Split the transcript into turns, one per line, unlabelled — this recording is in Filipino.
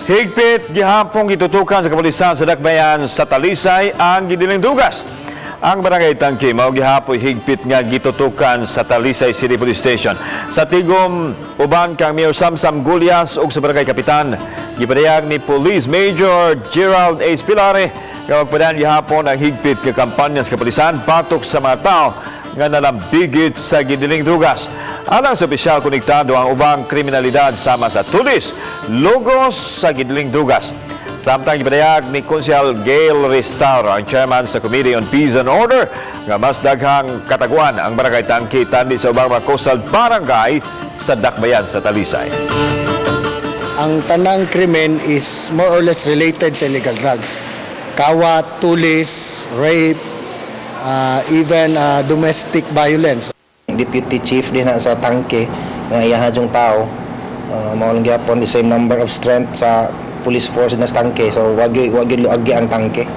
Higpit gihapong gitutukan sa kapulisan sa Dakbayan sa Talisay ang gidiling dugas. Ang barangay Tangke mao gihapoy higpit nga gitutukan sa Talisay City Police Station. Sa tigom uban kang Mayor Samsam Gulyas ug sa barangay kapitan gipadayag ni Police Major Gerald H. Pilare nga magpadaan gihapon ang higpit nga kampanya sa kapulisan patok sa mga tao nga nalambigit sa gidiling dugas. Alang sa opisyal konektado ang ubang kriminalidad sama sa tulis, logos sa gidiling dugas. Samtang ipadayag ni Konsehal Gail Restauro, ang chairman sa Committee on Peace and Order, nga mas daghang kataguan ang barangay Tangke tandi sa ubang mga coastal barangay sa Dakbayan sa Talisay.
Ang tanang krimen is more or less related sa illegal drugs. Kawat, tulis, rape, even domestic violence.
Deputy Chief din na sa Tangke nga iyahadjong tao mao gyapon the same number of strength sa police force na sa Tangke, so wag luagi ang Tangke.